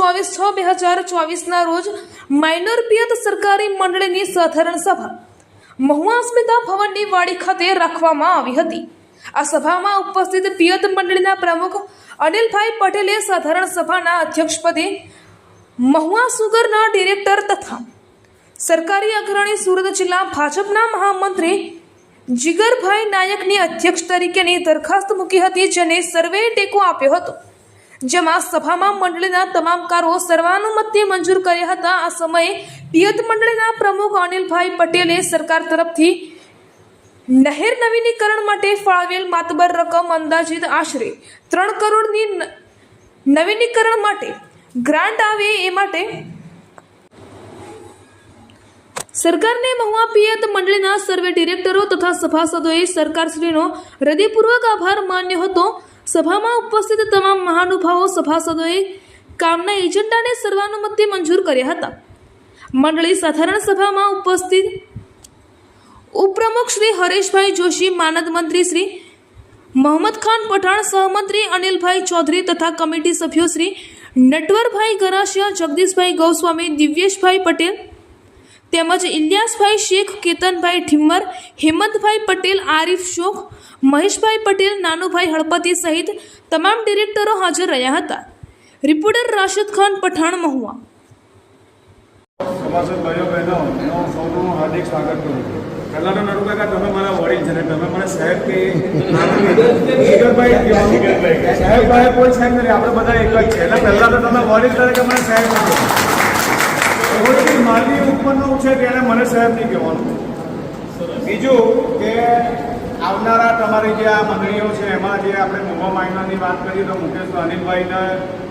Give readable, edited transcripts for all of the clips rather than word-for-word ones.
24/6/2024 રોજ માઇનોર પિયત સરકારી મંડળીની સાધારણ સભા મહુવા સ્મિતા ભવનની વાડી ખાતે રાખવામાં આવી હતી। આ સભામાં ઉપસ્થિત પિયત મંડળીના પ્રમુખ અનિલભાઈ પટેલે સાધારણ સભાના અધ્યક્ષપદે મહુવા સુગરના ડિરેક્ટર તથા સરકારી અગ્રણી સુરત જિલ્લા ભાજપના મહામંત્રી જીગરભાઈ નાયકની અધ્યક્ષ તરીકેની દરખાસ્ત મૂકી હતી, જેને સર્વેએ ટેકો આપ્યો હતો, જેમાં સભામાં મંડળીના તમામ કારો સર્વાનુમતે મંજૂર કર્યા હતા। આ સમયે પિયત મંડળીના પ્રમુખ અનિલભાઈ પટેલે સરકાર તરફથી નહેર નવીનીકરણ માટે ફાળવેલ માતબર રકમ અંદાજિત આશરે 3 કરોડની નવીનીકરણ માટે ગ્રાન્ટ આવે એ માટે સરકારને મહુવા પિયત મંડળીના સર્વે ડિરેક્ટરો તથા સભાસદોએ સરકારશ્રીનો હૃદયપૂર્વક આભાર માન્યો હતો। સભામાં ઉપસ્થિત તમામ મહાનુભાવો સભાસદોએ કામના એજન્ડાને સર્વાનુમતે મંજૂર કર્યા હતા। મંડળી સાધારણ સભામાં ઉપસ્થિત ઉપપ્રમુખ શ્રી હરેશભાઈ જોશી, માનદ મંત્રી શ્રી મોહમ્મદ ખાન પઠાણ, સહમંત્રી અનિલભાઈ ચૌધરી તથા કમિટી સભ્યો શ્રી નટવરભાઈ ગરાસિયા, જગદીશભાઈ ગૌસ્વામી, દિવ્યેશભાઈ પટેલ તેમજ ઇલિયાસભાઈ શેખ, કેતનભાઈ ઠિમ્મર, હેમંતભાઈ પટેલ, આરિફ શોખ, મહેશભાઈ પટેલ, નાનુભાઈ હળપતિ સહિત તમામ ડિરેક્ટરો હાજર રહ્યા હતા। રિપોર્ટર રાશિદ ખાન, પઠાણ, મહુવા। સભાસદ ભાઈઓ બહેનો, હું સૌનું હાર્દિક સ્વાગત કરું છું। પહેલાં તો નડુ કાકા, તમે મારા વડીલ છે ને તમે મને સાહેબ કે સાહેબભાઈ કોઈ સાહેબ નથી, આપણે બધા એક જ છે। એટલે પહેલાં તો તમે વડીલ તરીકે મને સાહેબ કહો, કોઈ મારી ઉપરનું છે તેને મને સાહેબ નહીં કહેવાનું। બીજું કે આવનારા તમારી જે આ મંડળીઓ છે એમાં જે આપણે મહુવા માઇનરની વાત કરીએ તો મુકેશ અનિલભાઈને,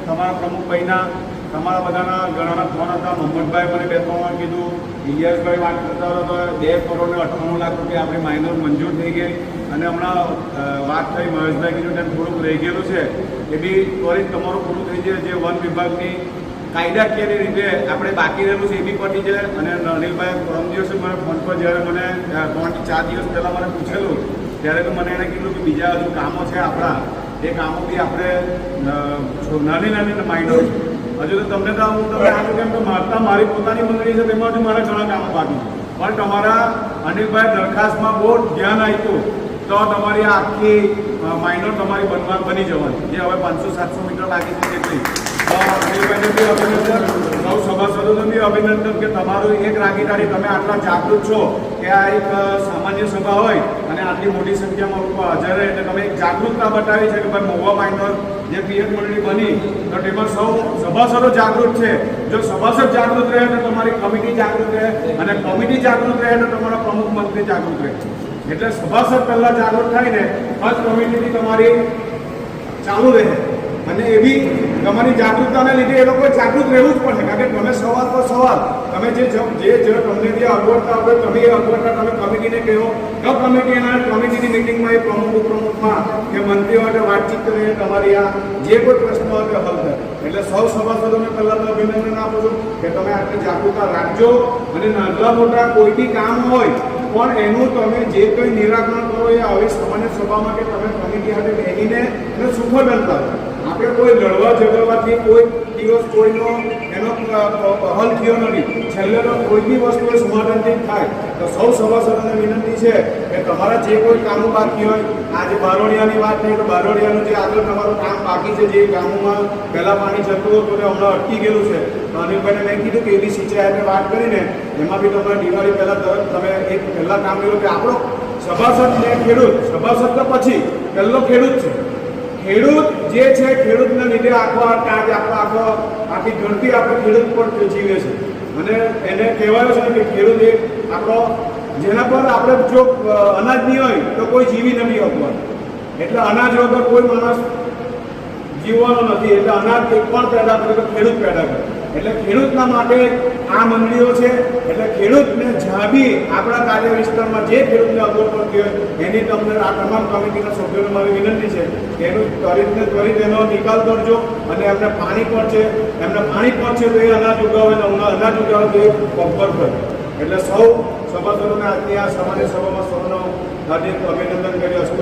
તમારા પ્રમુખભાઈના, તમારા બધાના ઘણાના ફોન હતા। મોહમ્મદભાઈ મને 2-3 વાર કીધું, ઇલિયાસભાઈ વાત કરતા હતા તો 2 કરોડ ને 98 લાખ રૂપિયા આપણી માઇનર મંજૂર થઈ ગઈ। અને હમણાં વાત થઈ, મહેશભાઈ કીધું તેમ થોડુંક રહી ગયેલું છે, એ બી ત્વરિત તમારું પૂરું થઈ જાય। જે વન વિભાગની કાયદાકીય રીતે આપણે બાકી રહેલું છે એ બી પતી જાય। અને અનિલભાઈ પરમ દિવસે મને ફોન પર જ્યારે મને 3-4 દિવસ પહેલાં મને પૂછેલું ત્યારે તો મને એણે કીધું કે બીજા હજુ કામો છે આપણા, એ કામો બી આપણે નાની માઇનર હજુ તો તમને તો હું તમને આનું કેમ કે મારી પોતાની મંડળી છે તેમાં હજુ મારા ઘણા કામો બાકી છે, પણ તમારા અનિલભાઈ દરખાસ્તમાં બહુ ધ્યાન આપ્યું તો તમારી આ આખી માઇનર તમારી બની જવાની, જે હવે 500-700 મીટર બાકી છે તેટલી। અનિલભાઈને બી અભિનંદન, સૌ સભાસદોને બી અભિનંદન કે તમારું એક રાગીદારી, તમે આટલા જાગૃત છો કે આ એક સામાન્ય સભા હોય અને આટલી મોટી સંખ્યામાં લોકો હાજર રહે એટલે તમે એક જાગૃતતા બતાવી છે કે ભાઈ મહુવા માઇનર જે પિયત મંડળી બની તો તેમાં સૌ સભાસદો જાગૃત છે। જો સભાસદ જાગૃત રહે તો તમારી કમિટી જાગૃત રહે, અને કમિટી જાગૃત રહે તો તમારા પ્રમુખ મંત્રી જાગૃત રહે। એટલે સભાસદ પહેલાં જાગૃત થાય ને બસ કમિટીથી તમારી ચાલુ રહે, અને એવી તમારી જાગૃતતાને લીધે એ લોકો જાગૃત રહેવું જ પડશે। કારણ કે તમે સવાલ પર સવાલ, તમે જે તમને જે અગવડતા હોય તમે એ અગવડતા તમે કમિટીને કહો, તો કમિટી એના કમિટીની મિટિંગમાં એ પ્રમુખ ઉપપ્રમુખમાં કે મંત્રીઓ માટે વાતચીત કરીને તમારી આ જે કોઈ પ્રશ્ન હોય તે હલ થાય। એટલે સૌ સભાસદોને પહેલાં તો અભિનંદન આપું છું કે તમે આટલી જાગૃતતા રાખજો, અને નાના મોટા કોઈ બી કામ હોય પણ એનું તમે જે કંઈ નિરાકરણ કરો એ આવી સામાન્ય સભામાં કે તમે કમિટી સાથે બેસીને એને સુફળ બનતા આપણે કોઈ લડવા ઝઘડવાથી કોઈ દિવસ કોઈનો એનો હલ થયો નથી। છેલ્લે તો કોઈ બી વસ્તુ સમાધાનથી થાય। તો સૌ સભાસદોને વિનંતી છે કે તમારા જે કોઈ કામો બાકી હોય, આજે બારોડિયાની વાત થઈ તો બારોડિયાનું જે આગળ તમારું કામ બાકી છે, જે ગામોમાં પહેલાં પાણી જતું હતું તો હમણાં અટકી ગયેલું છે, તો અનિલભાઈને મેં કીધું કે એબી સિંચાઈ વાત કરીને એમાં બી તમારે દિવાળી પહેલાં તરત તમે એક પહેલાં કામ કર્યું કે આપણો સભાસદ ને ખેડૂત, સભાસદ તો પછી પહેલો ખેડૂત છે। ખેડૂત જે છે ખેડૂતના લીધે આખી ગણતી આપણે ખેડૂત પર જીવે છે, અને એને કહેવાયું છે કે ખેડૂત એક આપણો જેના પર આપણે જો અનાજ નહીં હોય તો કોઈ જીવી નથી શકવાનું। એટલે અનાજ વગર કોઈ માણસ જીવવાનો નથી। એટલે અનાજ એક પણ પેદા કરે તો ખેડૂત પેદા કરે। એટલે ખેડૂતના માટે આ મંડળીઓ છે। એટલે ખેડૂતને જ્યાં બી આપણા કાર્ય વિસ્તારમાં જે ખેડૂતને અગવડ પડતી હોય એની તમને આ તમામ કમિટીના સભ્યોને મારી વિનંતી છે કે એનું ત્વરિત એનો નિકાલ કરજો, અને એમને પાણી પહોંચે તો એ અનાજ ઉગાવે, અનાજ ઉગાવે તો એ પગભર કરે। એટલે સૌ સભાસદોને આજની આ સામાન્ય સભામાં સૌનો હાર્દિક અભિનંદન કર્યો છે।